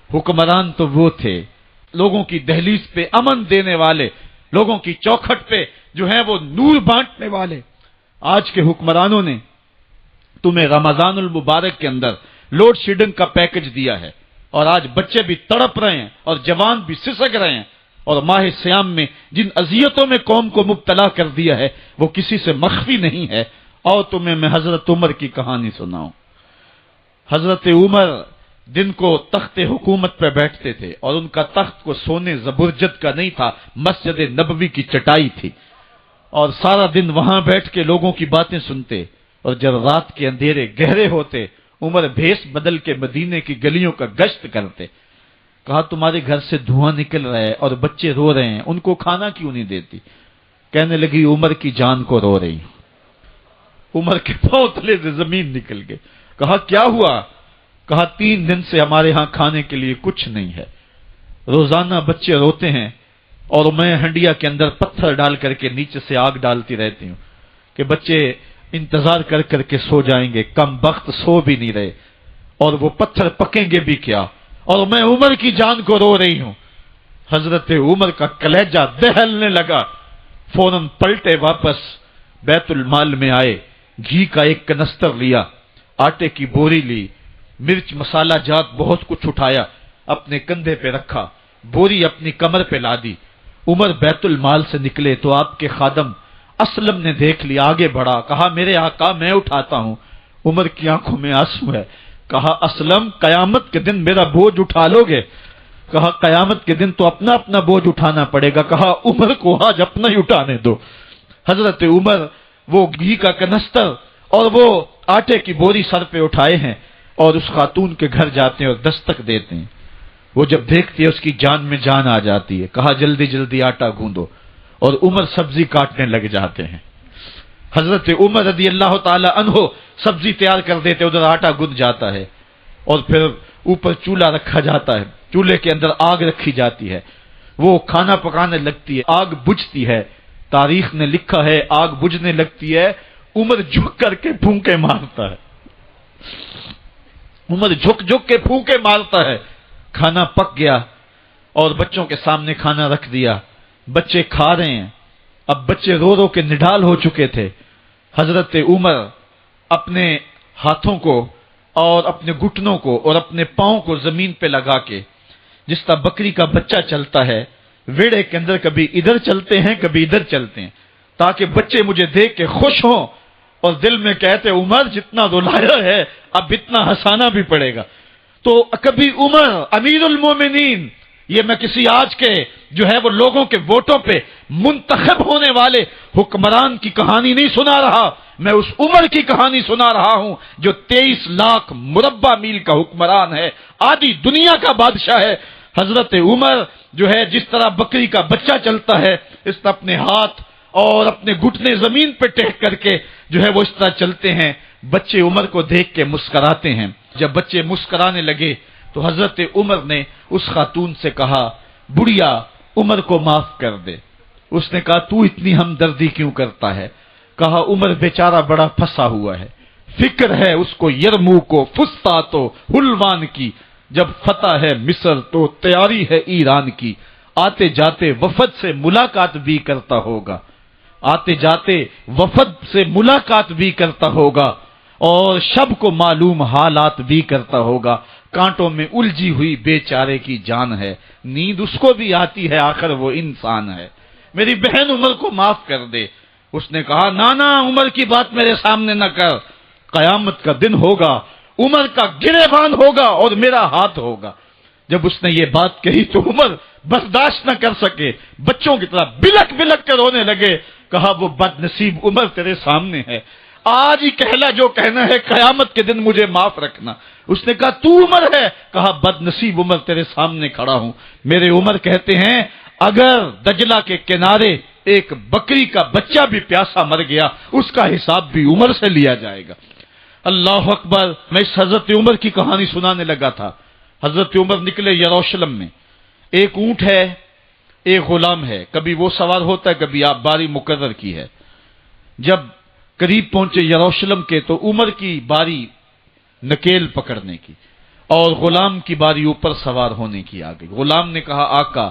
حکمران تو وہ تھے، لوگوں کی دہلیز پہ امن دینے والے، لوگوں کی چوکھٹ پہ جو ہیں وہ نور بانٹنے والے۔ آج کے حکمرانوں نے تمہیں رمضان المبارک کے اندر لوڈ شیڈنگ کا پیکج دیا ہے، اور آج بچے بھی تڑپ رہے ہیں اور جوان بھی سسک رہے ہیں، اور ماہ سیام میں جن اذیتوں میں قوم کو مبتلا کر دیا ہے وہ کسی سے مخفی نہیں ہے۔ اور تمہیں میں حضرت عمر کی کہانی سناؤں۔ حضرت عمر دن کو تخت حکومت پہ بیٹھتے تھے، اور ان کا تخت کو سونے زبرجد کا نہیں تھا، مسجد نبوی کی چٹائی تھی، اور سارا دن وہاں بیٹھ کے لوگوں کی باتیں سنتے، اور جب رات کے اندھیرے گہرے ہوتے عمر بھیس بدل کے مدینے کی گلیوں کا گشت کرتے۔ کہا تمہارے گھر سے دھواں نکل رہا ہے اور بچے رو رہے ہیں، ان کو کھانا کیوں نہیں دیتی؟ کہنے لگی عمر کی جان کو رو رہی ہوں۔ عمر کے پاؤں تلے سے زمین نکل گئے۔ کہا کیا ہوا؟ کہا 3 دن سے ہمارے ہاں کھانے کے لیے کچھ نہیں ہے، روزانہ بچے روتے ہیں، اور میں ہنڈیا کے اندر پتھر ڈال کر کے نیچے سے آگ ڈالتی رہتی ہوں کہ بچے انتظار کر کر کے سو جائیں گے، کم بخت سو بھی نہیں رہے، اور وہ پتھر پکیں گے بھی کیا، اور میں عمر کی جان کو رو رہی ہوں۔ حضرت عمر کا کلیجہ دہلنے لگا، فوراً پلٹے، واپس بیت المال میں آئے، گھی کا ایک کنستر لیا، آٹے کی بوری لی، مرچ مسالہ جات بہت کچھ اٹھایا، اپنے کندھے پہ رکھا، بوری اپنی کمر پہ لا دی۔ عمر بیت المال سے نکلے تو آپ کے خادم اسلم نے دیکھ لیا، آگے بڑھا، کہا میرے آقا میں اٹھاتا ہوں۔ عمر کی آنکھوں میں آنسو ہے، کہا اسلم قیامت کے دن میرا بوجھ اٹھا لو گے؟ کہا قیامت کے دن تو اپنا اپنا بوجھ اٹھانا پڑے گا۔ کہا عمر کو آج اپنا ہی اٹھانے دو۔ حضرت عمر وہ گھی کا کنستر اور وہ آٹے کی بوری سر پہ اٹھائے ہیں اور اس خاتون کے گھر جاتے ہیں اور دستک دیتے ہیں۔ وہ جب دیکھتی ہے اس کی جان میں جان آ جاتی ہے، کہا جلدی جلدی آٹا گوندو، اور عمر سبزی کاٹنے لگ جاتے ہیں۔ حضرت عمر رضی اللہ تعالی عنہ سبزی تیار کر دیتے، ادھر آٹا گند جاتا ہے، اور پھر اوپر چولہا رکھا جاتا ہے، چولہے کے اندر آگ رکھی جاتی ہے، وہ کھانا پکانے لگتی ہے، آگ بجھتی ہے۔ تاریخ نے لکھا ہے آگ بجھنے لگتی ہے، عمر جھک کر کے پھونکے مارتا ہے، عمر جھک جھک کے پھونکے مارتا ہے۔ کھانا پک گیا اور بچوں کے سامنے کھانا رکھ دیا، بچے کھا رہے ہیں۔ اب بچے رو رو کے نڈال ہو چکے تھے۔ حضرت عمر اپنے ہاتھوں کو اور اپنے گھٹنوں کو اور اپنے پاؤں کو زمین پہ لگا کے، جس طرح بکری کا بچہ چلتا ہے، ویڑے کے اندر کبھی ادھر چلتے ہیں کبھی ادھر چلتے ہیں، تاکہ بچے مجھے دیکھ کے خوش ہوں اور دل میں کہتے عمر جتنا رلایا ہے اب اتنا ہنسانا بھی پڑے گا۔ تو کبھی عمر امیر المومنین، یہ میں کسی آج کے جو ہے وہ لوگوں کے ووٹوں پہ منتخب ہونے والے حکمران کی کہانی نہیں سنا رہا، میں اس عمر کی کہانی سنا رہا ہوں جو 23 لاکھ مربع میل کا حکمران ہے، آدھی دنیا کا بادشاہ ہے۔ حضرت عمر جو ہے جس طرح بکری کا بچہ چلتا ہے، اس طرح اپنے ہاتھ اور اپنے گھٹنے زمین پہ ٹیک کر کے جو ہے وہ اس طرح چلتے ہیں۔ بچے عمر کو دیکھ کے مسکراتے ہیں۔ جب بچے مسکرانے لگے تو حضرت عمر نے اس خاتون سے کہا بڑھیا عمر کو معاف کر دے۔ اس نے کہا تو اتنی ہمدردی کیوں کرتا ہے؟ کہا عمر بیچارہ بڑا پھنسا ہوا ہے، فکر ہے اس کو یرموک و فسطاط و حلوان کی، جب فتح ہے مصر تو تیاری ہے ایران کی، آتے جاتے وفد سے ملاقات بھی کرتا ہوگا، آتے جاتے وفد سے ملاقات بھی کرتا ہوگا، اور شب کو معلوم حالات بھی کرتا ہوگا، کانٹوں میں الجھی ہوئی بیچارے کی جان ہے، نیند اس کو بھی آتی ہے، آخر وہ انسان ہے، میری بہن عمر کو معاف کر دے۔ اس نے کہا نانا عمر کی بات میرے سامنے نہ کر، قیامت کا دن ہوگا، عمر کا گریبان ہوگا اور میرا ہاتھ ہوگا۔ جب اس نے یہ بات کہی تو عمر برداشت نہ کر سکے، بچوں کی طرح بلک بلک کر رونے لگے۔ کہا وہ بد نصیب عمر تیرے سامنے ہے، آج ہی کہلا جو کہنا ہے، قیامت کے دن مجھے معاف رکھنا۔ اس نے کہا تو عمر ہے؟ کہا بد نصیب عمر تیرے سامنے کھڑا ہوں۔ میرے عمر کہتے ہیں اگر دجلہ کے کنارے ایک بکری کا بچہ بھی پیاسا مر گیا، اس کا حساب بھی عمر سے لیا جائے گا۔ اللہ اکبر۔ میں اس حضرت عمر کی کہانی سنانے لگا تھا۔ حضرت عمر نکلے یروشلم میں، ایک اونٹ ہے، ایک غلام ہے، کبھی وہ سوار ہوتا ہے، کبھی آپ باری مقرر کی ہے۔ جب قریب پہنچے یروشلم کے تو عمر کی باری نکیل پکڑنے کی اور غلام کی باری اوپر سوار ہونے کی آ گئی۔ غلام نے کہا آقا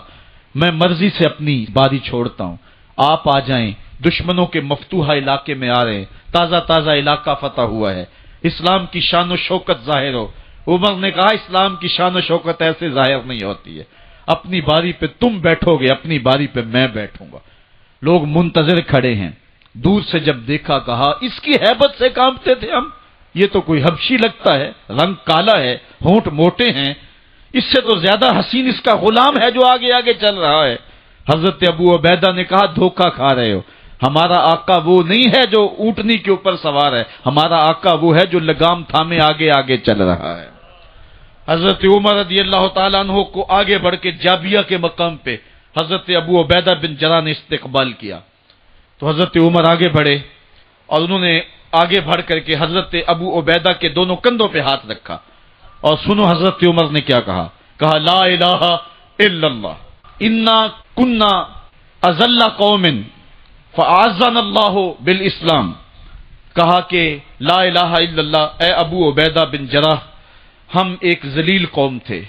میں مرضی سے اپنی باری چھوڑتا ہوں، آپ آ جائیں، دشمنوں کے مفتوحہ علاقے میں آ رہے ہیں، تازہ تازہ علاقہ فتح ہوا ہے، اسلام کی شان و شوکت ظاہر ہو۔ عمر نے کہا اسلام کی شان و شوکت ایسے ظاہر نہیں ہوتی ہے، اپنی باری پہ تم بیٹھو گے، اپنی باری پہ میں بیٹھوں گا۔ لوگ منتظر کھڑے ہیں، دور سے جب دیکھا کہا اس کی ہیبت سے کانپتے تھے ہم، یہ تو کوئی حبشی لگتا ہے، رنگ کالا ہے، ہونٹ موٹے ہیں، اس سے تو زیادہ حسین اس کا غلام ہے جو آگے آگے چل رہا ہے۔ حضرت ابو عبیدہ نے کہا دھوکہ کھا رہے ہو، ہمارا آقا وہ نہیں ہے جو اونٹنی کے اوپر سوار ہے، ہمارا آقا وہ ہے جو لگام تھامے آگے آگے چل رہا ہے۔ حضرت عمر رضی اللہ تعالیٰ عنہ کو آگے بڑھ کے جابیہ کے مقام پہ حضرت ابو عبیدہ بن جراح نے استقبال کیا، تو حضرت عمر آگے بڑھے اور انہوں نے آگے بڑھ کر کے حضرت ابو عبیدہ کے دونوں کندھوں پہ ہاتھ رکھا، اور سنو حضرت عمر نے کیا کہا، کہا لا الہ الا اللہ انا کنا اذل قوم فاعزنا اللہ بالاسلام۔ کہا کہ لا الہ الا اللہ، اے ابو عبیدہ بن جراح، ہم ایک ذلیل قوم تھے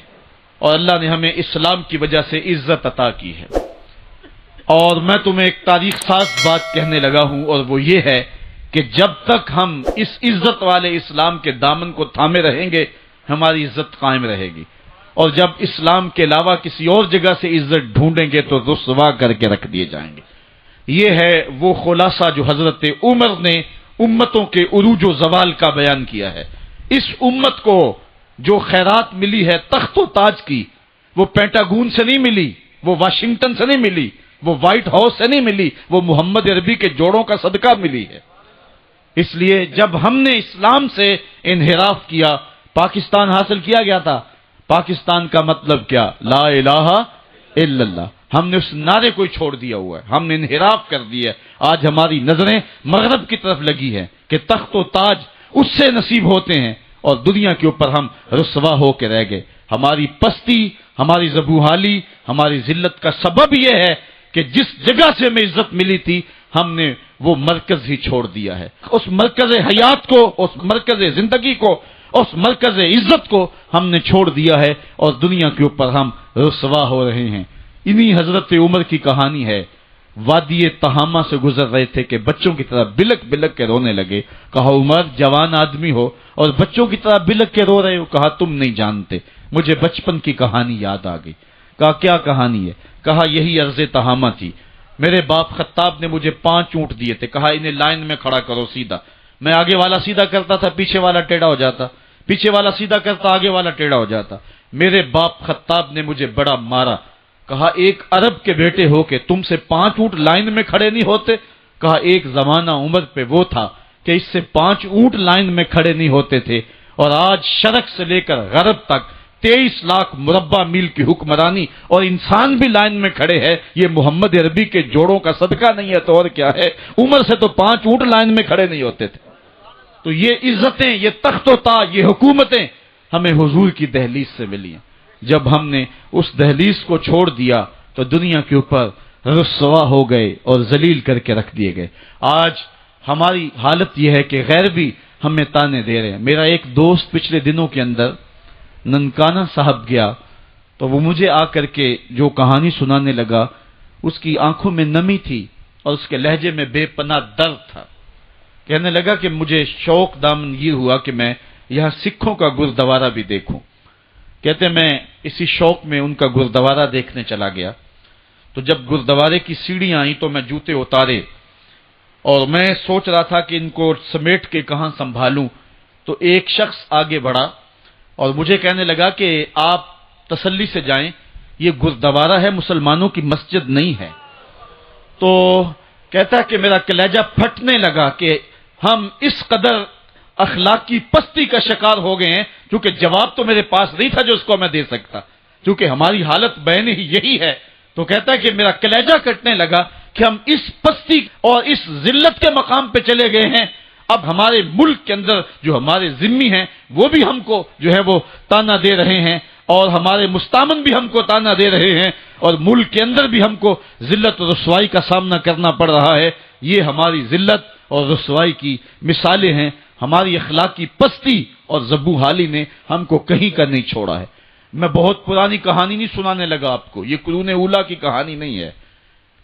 اور اللہ نے ہمیں اسلام کی وجہ سے عزت عطا کی ہے، اور میں تمہیں ایک تاریخ ساز بات کہنے لگا ہوں، اور وہ یہ ہے کہ جب تک ہم اس عزت والے اسلام کے دامن کو تھامے رہیں گے ہماری عزت قائم رہے گی، اور جب اسلام کے علاوہ کسی اور جگہ سے عزت ڈھونڈیں گے تو رسوا کر کے رکھ دیے جائیں گے۔ یہ ہے وہ خلاصہ جو حضرت عمر نے امتوں کے عروج و زوال کا بیان کیا ہے۔ اس امت کو جو خیرات ملی ہے تخت و تاج کی، وہ پینٹاگون سے نہیں ملی، وہ واشنگٹن سے نہیں ملی، وہ وائٹ ہاؤس سے نہیں ملی، وہ محمد عربی کے جوڑوں کا صدقہ ملی ہے۔ اس لیے جب ہم نے اسلام سے انحراف کیا، پاکستان حاصل کیا گیا تھا۔ پاکستان کا مطلب کیا؟ لا الہ الا اللہ۔ ہم نے اس نعرے کو چھوڑ دیا ہوا ہے، ہم نے انحراف کر دیا ہے۔ آج ہماری نظریں مغرب کی طرف لگی ہیں کہ تخت و تاج اس سے نصیب ہوتے ہیں، اور دنیا کے اوپر ہم رسوا ہو کے رہ گئے۔ ہماری پستی، ہماری زبوحالی، ہماری ذلت کا سبب یہ ہے کہ جس جگہ سے ہمیں عزت ملی تھی ہم نے وہ مرکز ہی چھوڑ دیا ہے۔ اس مرکز حیات کو، اس مرکز زندگی کو، اس مرکز عزت کو ہم نے چھوڑ دیا ہے، اور دنیا کے اوپر ہم رسوا ہو رہے ہیں۔ انہی حضرت عمر کی کہانی ہے۔ وادی تہامہ سے گزر رہے تھے کہ بچوں کی طرح بلک بلک کے رونے لگے۔ کہا عمر جوان آدمی ہو اور بچوں کی طرح بلک کے رو رہے ہو؟ کہا تم نہیں جانتے، مجھے بچپن کی کہانی یاد آ گئی۔ کہا کیا کہانی ہے؟ کہا یہی عرض تہامہ تھی، میرے باپ خطاب نے مجھے 5 اونٹ دیے تھے، کہا انہیں لائن میں کھڑا کرو سیدھا۔ میں آگے والا سیدھا کرتا تھا، پیچھے والا ٹیڑھا ہو جاتا، پیچھے والا سیدھا کرتا، آگے والا ٹیڑھا ہو جاتا۔ میرے باپ خطاب نے مجھے بڑا مارا۔ کہا ایک عرب کے بیٹے ہو کہ تم سے 5 اونٹ لائن میں کھڑے نہیں ہوتے؟ کہا ایک زمانہ عمر پہ وہ تھا کہ اس سے 5 اونٹ لائن میں کھڑے نہیں ہوتے تھے، اور آج شرق سے لے کر غرب تک 23 لاکھ مربع میل کی حکمرانی اور انسان بھی لائن میں کھڑے ہیں۔ یہ محمد عربی کے جوڑوں کا صدقہ نہیں ہے تو اور کیا ہے؟ عمر سے تو 5 اونٹ لائن میں کھڑے نہیں ہوتے تھے۔ تو یہ عزتیں، یہ تخت و تاج، یہ حکومتیں ہمیں حضور کی دہلیز سے ملی ہیں۔ جب ہم نے اس دہلیز کو چھوڑ دیا تو دنیا کے اوپر رسوا ہو گئے اور ذلیل کر کے رکھ دیے گئے۔ آج ہماری حالت یہ ہے کہ غیر بھی ہمیں تانے دے رہے ہیں۔ میرا ایک دوست پچھلے دنوں کے اندر ننکانہ صاحب گیا تو وہ مجھے آ کر کے جو کہانی سنانے لگا، اس کی آنکھوں میں نمی تھی اور اس کے لہجے میں بے پناہ درد تھا۔ کہنے لگا کہ مجھے شوق دامن یہ ہوا کہ میں یہاں سکھوں کا گردوارہ بھی دیکھوں۔ کہتے میں اسی شوق میں ان کا گردوارہ دیکھنے چلا گیا، تو جب گردوارے کی سیڑھیاں آئیں تو میں جوتے اتارے اور میں سوچ رہا تھا کہ ان کو سمیٹ کے کہاں سنبھالوں، تو ایک شخص آگے بڑھا اور مجھے کہنے لگا کہ آپ تسلی سے جائیں، یہ گردوارہ ہے، مسلمانوں کی مسجد نہیں ہے۔ تو کہتا ہے کہ میرا کلیجہ پھٹنے لگا کہ ہم اس قدر اخلاقی پستی کا شکار ہو گئے ہیں، کیونکہ جواب تو میرے پاس نہیں تھا جو اس کو میں دے سکتا، کیونکہ ہماری حالت بین ہی یہی ہے۔ تو کہتا ہے کہ میرا کلیجہ کٹنے لگا کہ ہم اس پستی اور اس ذلت کے مقام پہ چلے گئے ہیں۔ اب ہمارے ملک کے اندر جو ہمارے ذمی ہیں وہ بھی ہم کو جو ہے وہ تانا دے رہے ہیں، اور ہمارے مستامن بھی ہم کو تانا دے رہے ہیں، اور ملک کے اندر بھی ہم کو ذلت و رسوائی کا سامنا کرنا پڑ رہا ہے۔ یہ ہماری ذلت اور رسوائی کی مثالیں ہیں۔ ہماری اخلاقی پستی اور زبوحالی نے ہم کو کہیں کا نہیں چھوڑا ہے۔ میں بہت پرانی کہانی نہیں سنانے لگا آپ کو، یہ قرون اولیٰ کی کہانی نہیں ہے،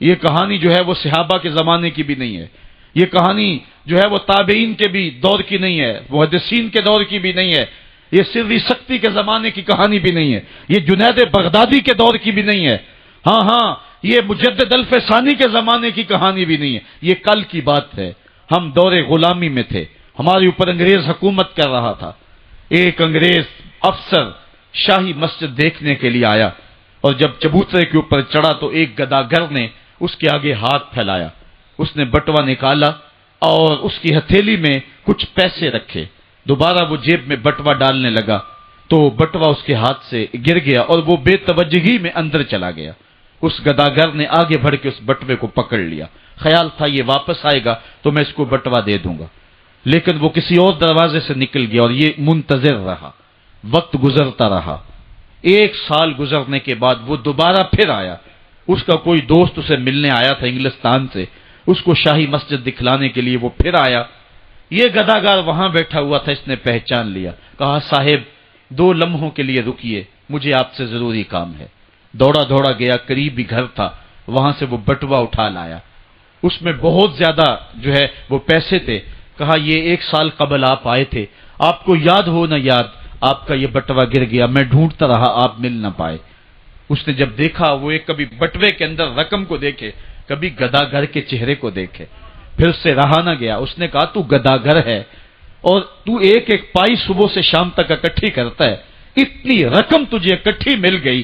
یہ کہانی جو ہے وہ صحابہ کے زمانے کی بھی نہیں ہے، یہ کہانی جو ہے وہ تابعین کے بھی دور کی نہیں ہے، محدثین کے دور کی بھی نہیں ہے، یہ سری سختی کے زمانے کی کہانی بھی نہیں ہے، یہ جنید بغدادی کے دور کی بھی نہیں ہے، ہاں یہ مجدد الف ثانی کے زمانے کی کہانی بھی نہیں ہے، یہ کل کی بات ہے۔ ہم دور غلامی میں تھے، ہمارے اوپر انگریز حکومت کر رہا تھا۔ ایک انگریز افسر شاہی مسجد دیکھنے کے لیے آیا، اور جب چبوترے کے اوپر چڑھا تو ایک گداگر نے اس کے آگے ہاتھ پھیلایا، اس نے بٹوا نکالا اور اس کی ہتھیلی میں کچھ پیسے رکھے، دوبارہ وہ جیب میں بٹوا ڈالنے لگا تو بٹوا اس کے ہاتھ سے گر گیا اور وہ بے توجہی میں اندر چلا گیا۔ اس گداگر نے آگے بڑھ کے اس بٹوے کو پکڑ لیا، خیال تھا یہ واپس آئے گا تو میں اس کو بٹوا دے دوں گا، لیکن وہ کسی اور دروازے سے نکل گیا اور یہ منتظر رہا۔ وقت گزرتا رہا، 1 سال گزرنے کے بعد وہ دوبارہ پھر آیا، اس کا کوئی دوست اسے ملنے آیا تھا انگلستان سے، اس کو شاہی مسجد دکھلانے کے لیے وہ پھر آیا، یہ گداگر وہاں بیٹھا ہوا تھا، اس نے پہچان لیا، کہا صاحب 2 لمحوں کے لیے رکیے، مجھے آپ سے ضروری کام ہے۔ دوڑا دوڑا گیا، قریب ہی گھر تھا، وہاں سے وہ بٹوا اٹھا لایا، اس میں بہت زیادہ جو ہے وہ پیسے تھے۔ کہا یہ 1 سال قبل آپ آئے تھے، آپ کو یاد ہو نہ یاد، آپ کا یہ بٹوا گر گیا، میں ڈھونڈتا رہا، آپ مل نہ پائے۔ اس نے جب دیکھا، وہ ایک کبھی بٹوے کے اندر رقم کو دیکھے، کبھی گداگر کے چہرے کو دیکھے، پھر اس سے رہا نہ گیا۔ اس نے کہا تو گداگر ہے اور تو ایک ایک پائی صبح سے شام تک اکٹھی کرتا ہے، اتنی رقم تجھے اکٹھی مل گئی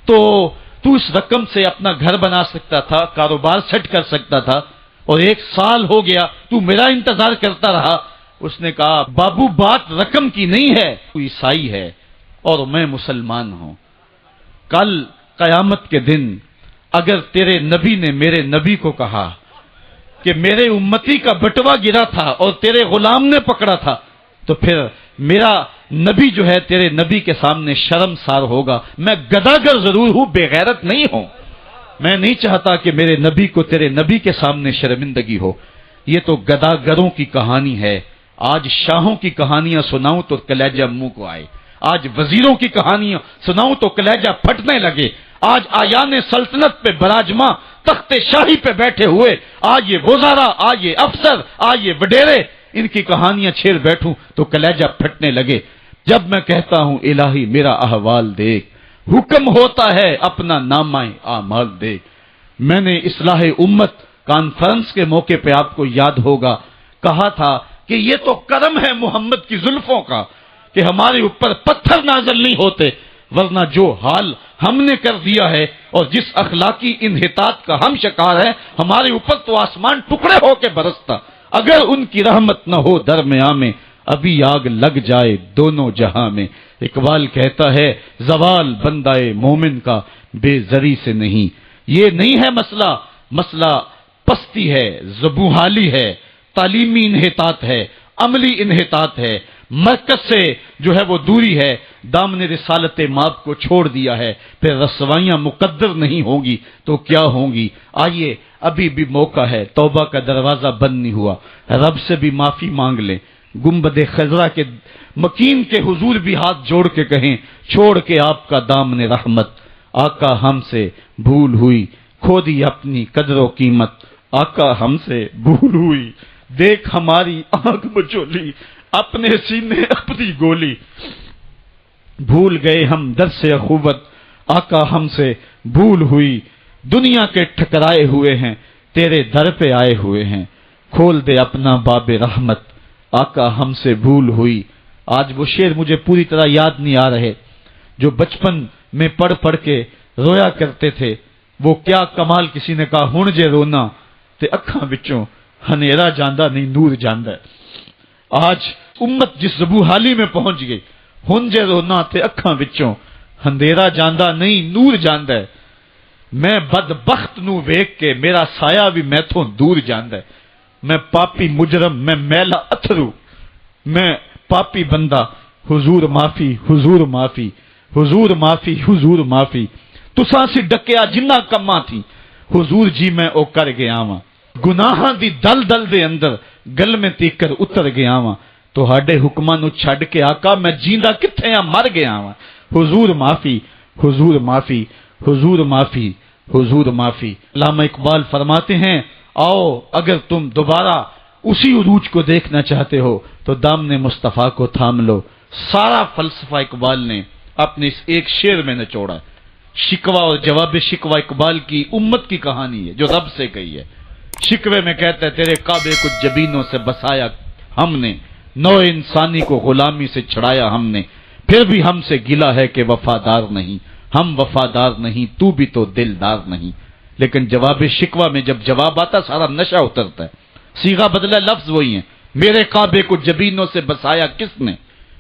تو تو اس رقم سے اپنا گھر بنا سکتا تھا، کاروبار سیٹ کر سکتا تھا، اور 1 سال ہو گیا تو میرا انتظار کرتا رہا۔ اس نے کہا بابو بات رقم کی نہیں ہے، تو عیسائی ہے اور میں مسلمان ہوں۔ کل قیامت کے دن اگر تیرے نبی نے میرے نبی کو کہا کہ میرے امتی کا بٹوا گرا تھا اور تیرے غلام نے پکڑا تھا، تو پھر میرا نبی جو ہے تیرے نبی کے سامنے شرمسار ہوگا۔ میں گداگر ضرور ہوں، بے غیرت نہیں ہوں، میں نہیں چاہتا کہ میرے نبی کو تیرے نبی کے سامنے شرمندگی ہو۔ یہ تو گداگروں کی کہانی ہے، آج شاہوں کی کہانیاں سناؤں تو کلیجہ منہ کو آئے، آج وزیروں کی کہانیاں سناؤں تو کلیجہ پھٹنے لگے، آج آیان سلطنت پہ براجماں تخت شاہی پہ بیٹھے ہوئے، آج یہ وزراء، آج یہ افسر، آج یہ وڈیرے، ان کی کہانیاں چھیڑ بیٹھوں تو کلیجہ پھٹنے لگے۔ جب میں کہتا ہوں الہی میرا احوال دیکھ، حکم ہوتا ہے اپنا نامہ اعمال دیکھ۔ میں نے اصلاح امت کانفرنس کے موقع پہ آپ کو یاد ہوگا کہا تھا کہ یہ تو کرم ہے محمد کی زلفوں کا کہ ہمارے اوپر پتھر نازل نہیں ہوتے، ورنہ جو حال ہم نے کر دیا ہے اور جس اخلاقی انحطاط کا ہم شکار ہیں، ہمارے اوپر تو آسمان ٹکڑے ہو کے برستا۔ اگر ان کی رحمت نہ ہو درمیان میں، ابھی آگ لگ جائے دونوں جہاں میں۔ اقبال کہتا ہے زوال بندائے مومن کا بے زری سے نہیں، یہ نہیں ہے مسئلہ، مسئلہ پستی ہے، زبوحالی ہے، تعلیمی انحطاط ہے، عملی انحطاط ہے، مرکز سے جو ہے وہ دوری ہے، دامن رسالت ماب کو چھوڑ دیا ہے، پھر رسوائیاں مقدر نہیں ہوں گی تو کیا ہوں گی۔ آئیے ابھی بھی موقع ہے، توبہ کا دروازہ بند نہیں ہوا، رب سے بھی معافی مانگ لیں، گنبد خضرا کے مکین کے حضور بھی ہاتھ جوڑ کے کہیں چھوڑ کے آپ کا دامن رحمت، آقا ہم سے بھول ہوئی، کھو دی اپنی قدر و قیمت، آقا ہم سے بھول ہوئی، دیکھ ہماری آنکھ مچولی، اپنے سینے اپنی گولی، بھول گئے ہم درس اخوت، آقا ہم سے بھول ہوئی، دنیا کے ٹھکرائے ہوئے ہیں، تیرے در پہ آئے ہوئے ہیں، کھول دے اپنا باب رحمت، آقا ہم سے بھول ہوئی۔ آج وہ شعر مجھے پوری طرح یاد نہیں آ رہے جو بچپن میں پڑھ پڑھ کے رویا کرتے تھے۔ وہ کیا کمال، کسی نے کہا ہن جے رونا تے اکھاں وچوں ہنیرا جاندہ نہیں نور جاندہ ہے۔ آج امت جس زبوحالی میں پہنچ گئی، ہن جے رونا تے اکھاں وچوں ہندیرا جاندہ نہیں نور جاندہ ہے۔ میں بدبخت نو ویکھ کے میرا سایہ بھی میتھوں دور جاندہ ہے۔ میں پاپی مجرم، میں میلا اتھرو، میں پاپی بندہ، حضور معافی، حضور معافی، حضور معافی، حضور معافی، تساں سی ڈکیا جنہ کماں تھی، حضور جی میں او کر گیا واں، گناہاں دی دل دل دے اندر گل میں تیکر اتر گیا واں، تہاڈے حکماں نو چھڈ کے آقا میں جیندا کتھے آ مر گیا واں، حضور معافی، حضور معافی، حضور معافی، حضور معافی۔ علامہ اقبال فرماتے ہیں آؤ اگر تم دوبارہ اسی عروج کو دیکھنا چاہتے ہو تو دامن مصطفیٰ کو تھام لو۔ سارا فلسفہ اقبال نے اپنے اس ایک شعر میں نچوڑا۔ شکوہ اور جواب شکوہ اقبال کی امت کی کہانی ہے جو رب سے کہی ہے۔ شکوے میں کہتا ہے تیرے کعبے کو جبینوں سے بسایا ہم نے، نو انسانی کو غلامی سے چھڑایا ہم نے، پھر بھی ہم سے گلا ہے کہ وفادار نہیں، ہم وفادار نہیں، تو بھی تو دلدار نہیں۔ لیکن جواب شکوہ میں جب جواب آتا سارا نشہ اترتا ہے، صیغہ بدلا، لفظ وہی ہیں، میرے کعبے کو جبینوں سے بسایا کس نے،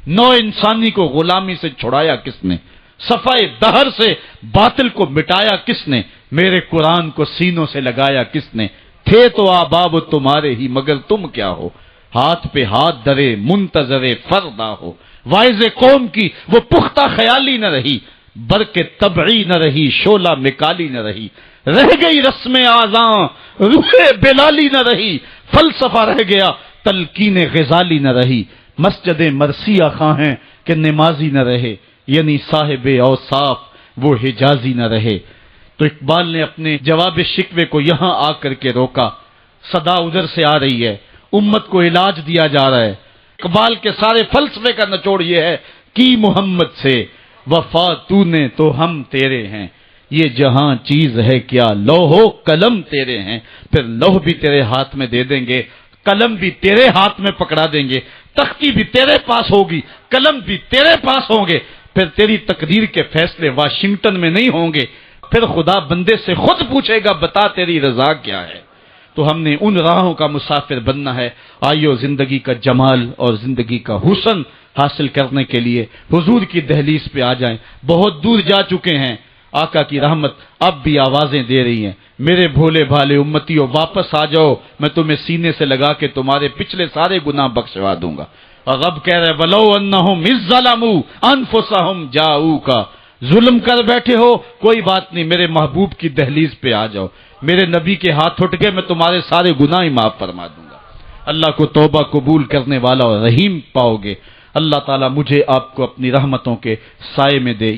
نو انسانی کو غلامی سے چھڑایا کس نے، صفائے دہر سے باطل کو مٹایا کس نے، میرے قرآن کو سینوں سے لگایا کس نے، تھے تو آباب تمہارے ہی مگر تم کیا ہو، ہاتھ پہ ہاتھ درے منتظر فردا ہو، وائز قوم کی وہ پختہ خیالی نہ رہی، برق طبعی نہ رہی، شعلہ مکالی نہ رہی، رہ گئی رسم آزاں روح بلالی نہ رہی، فلسفہ رہ گیا تلقین غزالی نہ رہی، مسجد مرثیہ خواہیں کہ نمازی نہ رہے، یعنی صاحب اوصاف وہ حجازی نہ رہے۔ تو اقبال نے اپنے جواب شکوے کو یہاں آ کر کے روکا۔ صدا ادھر سے آ رہی ہے، امت کو علاج دیا جا رہا ہے۔ اقبال کے سارے فلسفے کا نچوڑ یہ ہے کہ محمد سے وفا تو نے تو ہم تیرے ہیں، یہ جہاں چیز ہے کیا لوح و قلم تیرے ہیں، پھر لوح بھی تیرے ہاتھ میں دے دیں گے، قلم بھی تیرے ہاتھ میں پکڑا دیں گے، تختی بھی تیرے پاس ہوگی، قلم بھی تیرے پاس ہوں گے، پھر تیری تقدیر کے فیصلے واشنگٹن میں نہیں ہوں گے، پھر خدا بندے سے خود پوچھے گا بتا تیری رضا کیا ہے۔ تو ہم نے ان راہوں کا مسافر بننا ہے۔ آئیو زندگی کا جمال اور زندگی کا حسن حاصل کرنے کے لیے حضور کی دہلیز پہ آ جائیں۔ بہت دور جا چکے ہیں، آقا کی رحمت اب بھی آوازیں دے رہی ہیں، میرے بھولے بھالے امتیوں واپس آ جاؤ، میں تمہیں سینے سے لگا کے تمہارے پچھلے سارے گناہ بخشوا دوں گا۔ اور رب کہہ رہے وَلَوْ أَنَّهُمْ إِذ ظَّلَمُوا أَنفُسَهُمْ جَاءُوكَ، ظلم کر بیٹھے ہو کوئی بات نہیں، میرے محبوب کی دہلیز پہ آ جاؤ، میرے نبی کے ہاتھ اٹھ کے میں تمہارے سارے گناہ ہی معاف فرما دوں گا۔ اللہ کو توبہ قبول کرنے والا اور رحیم پاؤ گے۔ اللہ تعالیٰ مجھے آپ کو اپنی رحمتوں کے سائے میں دے۔